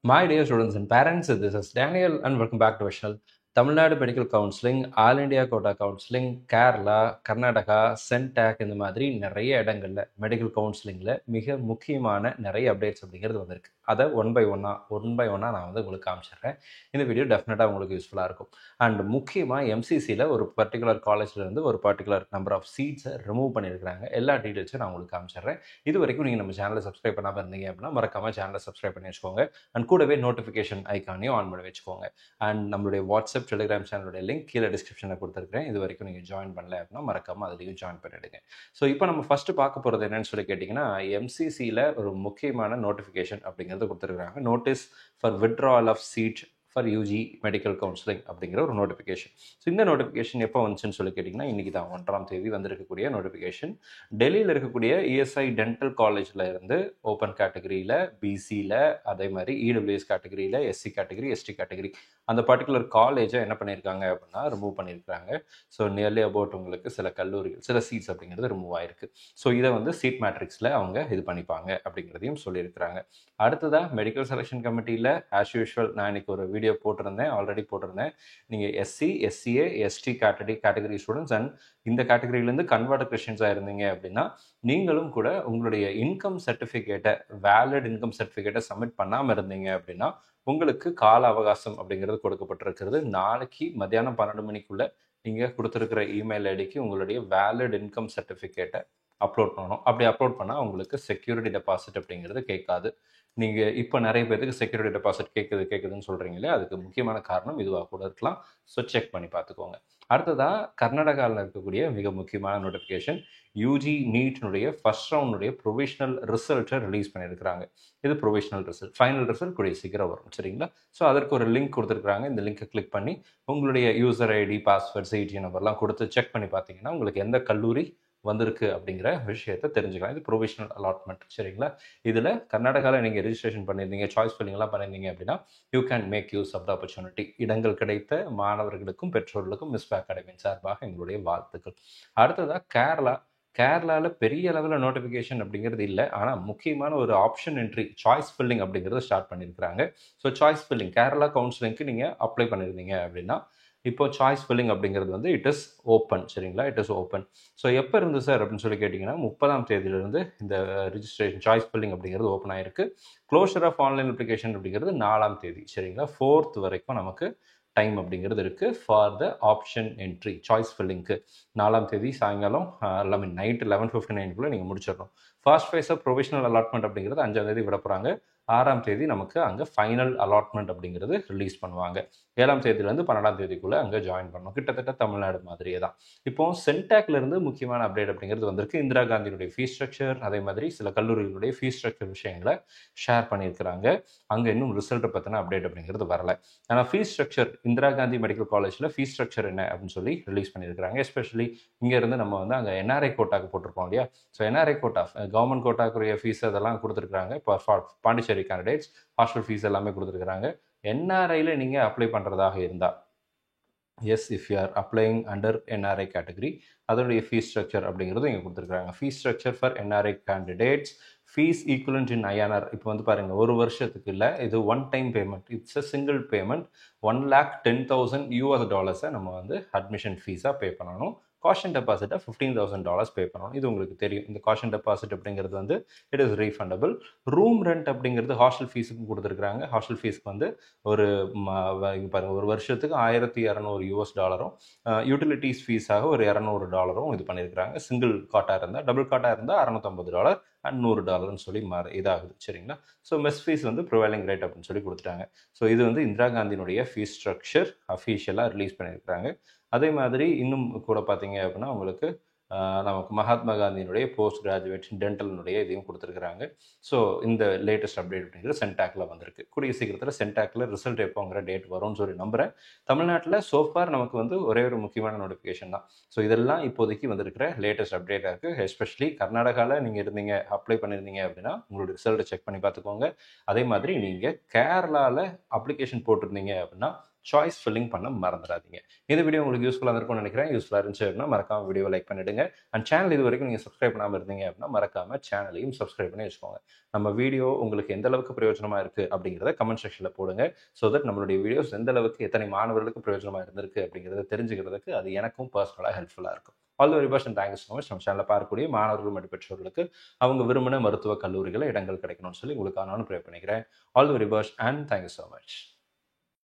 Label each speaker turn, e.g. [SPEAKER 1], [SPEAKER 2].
[SPEAKER 1] My dear students and parents, this is Daniel and welcome back to our channel. Tamil Nadu medical counselling, all India quota counselling, Kerala, Karnataka, Centac இந்த மாதிரி நிறைய இடங்களில் medical கவுன்சிலிங்கில் மிக முக்கியமான நிறைய அப்டேட்ஸ் அப்படிங்கிறது வந்திருக்கு. அதை ஒன் பை ஒன்னாக நான் வந்து உங்களுக்கு காமிச்சிடுறேன். இந்த வீடியோ டெஃபினட்டாக உங்களுக்கு யூஸ்ஃபுல்லாக இருக்கும். அண்ட் முக்கியமாக எம்சிசியில் ஒரு பர்டிகுலர் காலேஜ்லேருந்து ஒரு பர்டிகுலர் நம்பர் ஆஃப் சீட்ஸை ரிமூவ் பண்ணியிருக்கிறாங்க. எல்லா டீட்டெயில்ஸும் நான் உங்களுக்கு காமிச்சிடுறேன். இது வரைக்கும் நீங்கள் நம்ம சேனலை சப்ஸ்கிரைப் பண்ணாமல் இருந்தீங்க அப்படின்னா மறக்காமல் சேனலை சப்ஸ்கிரைப் பண்ணி வச்சுக்கோங்க. அண்ட் கூடவே நோட்டிஃபிகேஷன் ஐக்கானையும் ஆன் பண்ணி வச்சுக்கோங்க. அண்ட் நம்மளுடைய வாட்ஸ்அப் டெலிகிராம் சேனலுடைய லிங்க் கீழே டிஸ்கிரிப்ஷனில் கொடுத்துருக்கேன். இது வரைக்கும் நீங்கள் ஜாயின் பண்ணல அப்படின்னா மறக்காமல் அதுலேயும் ஜாயின் பண்ணிவிடுங்க. ஸோ இப்போ நம்ம ஃபஸ்ட்டு பார்க்க போகிறது என்னன்னு சொல்லி கேட்டிங்கன்னா, எம்சிசியில் ஒரு முக்கியமான நோட்டிஃபிகேஷன் அப்படிங்கிறது கொடுத்துருக்குறாங்க. Notice for withdrawal of seat for UG medical counselling அப்படிங்கிற ஒரு நோட்டிஃபிகேஷன். ஸோ இந்த நோட்டிஃபிகேஷன் எப்போ வந்துச்சுன்னு சொல்லி கேட்டிங்கன்னா, இன்றைக்கி தான் 1ஆம் தேதி வந்திருக்கக்கூடிய நோட்டிஃபிகேஷன். டெல்லியில் இருக்கக்கூடிய இஎஸ்ஐ டென்டல் காலேஜில் இருந்து ஓப்பன் கேட்டகரியில், பிசியில், அதே மாதிரி இடபிள்யூஎஸ் கேட்டகரியில், எஸ்சி கேட்டகரி, எஸ்டி கேட்டகரி அந்த பர்டிகுலர் காலேஜை என்ன பண்ணியிருக்காங்க அப்படின்னா ரிமூவ் பண்ணியிருக்காங்க. ஸோ நியர்லி அபவுட் உங்களுக்கு சில கல்லூரிகள், சில சீட்ஸ் அப்படிங்கிறது ரிமூவ் ஆயிருக்கு. ஸோ இதை வந்து சீட் மேட்ரிக்ஸில் அவங்க இது பண்ணிப்பாங்க அப்படிங்கிறதையும் சொல்லியிருக்கிறாங்க. அடுத்ததாக மெடிக்கல் செலெக்ஷன் கமிட்டியில் ஆஸ் யூஷுவல் நான் இன்னைக்கு ஒரு வீடியோ ஆல்ரெடி போட்டிருந்தேன். நீங்கள் SC, SCA, ST category students and இந்த கேட்டகரியிலேருந்து கன்வெர்ட் கிறிஸ்டியன்ஸாக இருந்தீங்க அப்படின்னா நீங்களும் கூட உங்களுடைய இன்கம் சர்டிஃபிகேட்டை, வேலிட் இன்கம் சர்டிஃபிகேட்டை சப்மிட் பண்ணாமல் இருந்தீங்க அப்படின்னா உங்களுக்கு கால அவகாசம் அப்படிங்கிறது கொடுக்கப்பட்டிருக்கிறது. நாளைக்கு மத்தியானம் 12 மணிக்குள்ளே நீங்கள் கொடுத்துருக்கிற இமெயில் ஐடிக்கு உங்களுடைய வேலிட் இன்கம் சர்டிஃபிகேட்டை அப்லோட் பண்ணணும். அப்படி அப்லோட் பண்ணால் உங்களுக்கு செக்யூரிட்டி டெபாசிட் அப்படிங்கிறது கேட்காது. நீங்கள் இப்போ நிறைய பேருக்கு செக்யூரிட்டி டெபாசிட் கேட்குதுன்னு சொல்கிறீங்களே, அதுக்கு முக்கியமான காரணம் இதுவாக கூட இருக்கலாம். ஸோ செக் பண்ணி பார்த்துக்கோங்க. அடுத்ததாக கர்நாடகாவில் இருக்கக்கூடிய மிக முக்கியமான நோட்டிஃபிகேஷன், யூஜி நீட்னுடைய ஃபர்ஸ்ட் ரவுண்டுடைய ப்ரொவிஷனல் ரிசல்ட்டை ரிலீஸ் பண்ணியிருக்கிறாங்க. இது ப்ரொவிஷனல் ரிசல்ட், ஃபைனல் ரிசல்ட் கூடிய சீக்கிரம் வரும். சரிங்களா? ஸோ அதற்கு ஒரு லிங்க் கொடுத்துருக்குறாங்க. இந்த லிங்க்கை கிளிக் பண்ணி உங்களுடைய யூசர் ஐடி, பாஸ்வேர்ட், சிடி நம்பர்லாம் கொடுத்து செக் பண்ணி பார்த்தீங்கன்னா உங்களுக்கு எந்த கல்லூரி வந்திருக்கு அப்படிங்கிற விஷயத்தை தெரிஞ்சுக்கலாம். இது ப்ரொவிஷனல் அலாட்மெண்ட். சரிங்களா? இதில் கர்நாடகாவில் நீங்கள் ரெஜிஸ்ட்ரேஷன் பண்ணியிருந்தீங்க, சாய்ஸ் ஃபில்லிங்லாம் பண்ணியிருந்தீங்க அப்படின்னா you can make use of the opportunity. இடங்கள் கிடைத்த மாணவர்களுக்கும் பெற்றோர்களுக்கும் மிஸ்பா அகாடமியின் சார்பாக எங்களுடைய வாழ்த்துக்கள். அடுத்ததாக கேரளாவில் பெரிய அளவில் நோட்டிஃபிகேஷன் அப்படிங்கிறது இல்லை. ஆனால் முக்கியமான ஒரு ஆப்ஷன் என்ட்ரி, சாய்ஸ் ஃபில்லிங் அப்படிங்கிறத ஸ்டார்ட் பண்ணியிருக்கிறாங்க. ஸோ சாய்ஸ் ஃபில்லிங் கேரளா கவுன்சிலிங்க்கு நீங்கள் அப்ளை பண்ணியிருந்தீங்க அப்படின்னா இப்போ சாய்ஸ் ஃபில்லிங் அப்படிங்கிறது வந்து இட் இஸ் ஓப்பன். சரிங்களா? It is open. ஸோ எப்போ இருந்து சார் அப்படின்னு சொல்லி கேட்டிங்கன்னா, 30ஆம் தேதியிலிருந்து இந்த ரிஜிஸ்ட்ரேஷன் சாய்ஸ் ஃபில்லிங் அப்படிங்கிறது ஓப்பன் ஆயிருக்கு. க்ளோஷர் ஆஃப் ஆன்லைன் அப்ளிகேஷன் அப்படிங்கிறது 4ஆம் தேதி. சரிங்களா? 4th வரைக்கும் நமக்கு டைம் அப்படிங்கிறது இருக்குது for the option entry choice ஃபில்லிங்க்கு. 4ஆம் தேதி சாயங்காலம் நைட் 11:59 நீங்கள் முடிச்சிடணும். First phase of provisional allotment அப்படிங்கிறது 5ஆம் தேதி விட போகிறாங்க. 6ஆம் தேதி நமக்கு அங்கே ஃபைனல் அலாட்மெண்ட் அப்படிங்கிறது ரிலீஸ் பண்ணுவாங்க. 7ஆம் தேதியிலேருந்து 12ஆம் தேதிக்குள்ளே அங்கே ஜாயின் பண்ணணும். கிட்டத்தட்ட தமிழ்நாடு மாதிரியே தான். இப்போ சென்டாக்லேருந்து முக்கியமான அப்டேட் அப்படிங்கிறது வந்திருக்கு. இந்திரா காந்தியினுடைய ஃபீஸ் ஸ்ட்ரக்சர், அதே மாதிரி சில கல்லூரிகளுடைய ஃபீஸ் ஸ்ட்ரக்சர் விஷயங்களை ஷேர் பண்ணியிருக்கிறாங்க. அங்கே இன்னும் ரிசல்ட்டை பற்றின அப்டேட் அப்படிங்கிறது வரல. ஆனால் fees structure Indira Gandhi medical காலேஜில் ஃபீஸ் ஸ்ட்ரக்சர் என்ன அப்படின்னு சொல்லி ரிலீஸ் பண்ணியிருக்கிறாங்க. எஸ்பெஷலி இங்கேருந்து நம்ம வந்து அங்கே என்ஆர்ஐ கோட்டாக்கு போட்டிருப்போம் இல்லையா? ஸோ என்ஆர்ஐ கோட்டா கவர்மெண்ட் கோட்டாக்குரிய ஃபீஸ் அதெல்லாம் கொடுத்துருக்காங்க. இப்போ பாண்டிச்சேரி கேண்டிடேட்ஸ் ஹாஸ்டல் ஃபீஸ் எல்லாமே கொடுத்துருக்காங்க. என்ஆர்ஐயில் நீங்கள் அப்ளை பண்ணுறதாக இருந்தால், yes, if you are applying under NRI category, அதனுடைய ஃபீஸ் ஸ்ட்ரக்சர் அப்படிங்கிறது இங்கே கொடுத்துருக்காங்க. Fees structure for NRI candidates, fees equivalent in INR. இப்போ வந்து பாருங்கள், ஒரு வருஷத்துக்கு இல்லை, இது one time payment. It's a single payment. $1,10,000 நம்ம வந்து அட்மிஷன் ஃபீஸாக பே பண்ணணும். காஷன் டெபாசிட்டை $15,000 பே பண்ணணும். இது உங்களுக்கு தெரியும். இந்த காஷன் டெபாசிட் அப்படிங்கிறது வந்து it is refundable. Room rent அப்படிங்கிறது ஹாஸ்டல் ஃபீஸுக்கும் கொடுத்துருக்குறாங்க. ஹாஸ்டல் ஃபீஸ்க்கு வந்து ஒரு பாருங்கள், ஒரு வருஷத்துக்கு $1,200, யூட்டிலிட்டிஸ் ஃபீஸாக ஒரு $200 இது பண்ணியிருக்கிறாங்க. சிங்கிள் காட்டாக இருந்தால், டபுள் காட்டாக இருந்தால் $650 அண்ட் $100 சொல்லி இதாகுது. சரிங்களா? ஸோ மெஸ் ஃபீஸ் வந்து ப்ரிவைலிங் ரேட் அப்படின்னு சொல்லி கொடுத்துட்டாங்க. ஸோ இது வந்து இந்திரா காந்தியினுடைய ஃபீஸ் ஸ்ட்ரக்சர் அஃபீஷியலாக ரிலீஸ் பண்ணியிருக்கிறாங்க. அதே மாதிரி இன்னும் கூட பார்த்தீங்க அப்படின்னா உங்களுக்கு நமக்கு மகாத்மா காந்தியினுடைய போஸ்ட் கிராஜுவேஷன் டென்டலினுடைய இதையும் கொடுத்துருக்குறாங்க. ஸோ இந்த லேட்டஸ்ட் அப்டேட் அப்படிங்கிறது சென்டாக்ல வந்திருக்கு. கூடிய சீக்கிரத்தில் சென்டாக்ல ரிசல்ட் எப்போங்கிற டேட் வரும்னு சொல்லி நம்புகிறேன். தமிழ்நாட்டில் சோஃபார் நமக்கு வந்து ஒரே ஒரு முக்கியமான நோட்டிஃபிகேஷன் தான். ஸோ இதெல்லாம் இப்போதைக்கு வந்திருக்கிற லேட்டஸ்ட் அப்டேட்டாக இருக்குது. எஸ்பெஷலி கர்நாடகாவில் நீங்கள் இருந்தீங்க, அப்ளை பண்ணியிருந்தீங்க அப்படின்னா உங்களுடைய ரிசல்ட்டை செக் பண்ணி பார்த்துக்கோங்க. அதே மாதிரி நீங்கள் கேரளாவில் அப்ளிகேஷன் போட்டிருந்தீங்க அப்படின்னா சாய்ஸ் ஃபில்லிங் பண்ண மறந்துடாதீங்க. இந்த வீடியோ உங்களுக்கு யூஸ்ஃபுல்லாக இருக்கும்னு நினைக்கிறேன். யூஸ்ஃபுல்லாக இருந்துச்சு அப்படின்னா மறக்காம வீடியோ லைக் பண்ணிடுங்க. அண்ட் சேனல் இது வரைக்கும் நீங்கள் சப்ஸ்கிரைப் பண்ணாமல் இருந்தீங்க அப்படின்னா மறக்காம சேனலையும் சப்ஸ்கிரைப் பண்ணி வச்சுக்கோங்க. நம்ம வீடியோ உங்களுக்கு எந்த அளவுக்கு பிரயோஜனமாக இருக்குது அப்படிங்கிறத கமெண்ட் செக்ஷனில் போடுங்க. ஸோ தட் நம்மளுடைய வீடியோஸ் எந்த அளவுக்கு எத்தனை மாணவர்களுக்கு பிரயோஜனமாக இருந்திருக்கு அப்படிங்கிறத தெரிஞ்சுக்கிறதுக்கு அது எனக்கும் பர்சனலாக ஹெல்ப்ஃபுல்லாக இருக்கும். All the very best and thank you so much. நம்ம சேனலில் பார்க்கக்கூடிய மாணவர்கள் மற்றும் பெற்றோர்களுக்கு அவங்க விரும்பின மருத்துவக் கல்லூரிகளில் இடங்கள் கிடைக்கணும்னு சொல்லி உங்களுக்கு நான் ப்ரே பண்ணிக்கிறேன். All the very best and thank you so much.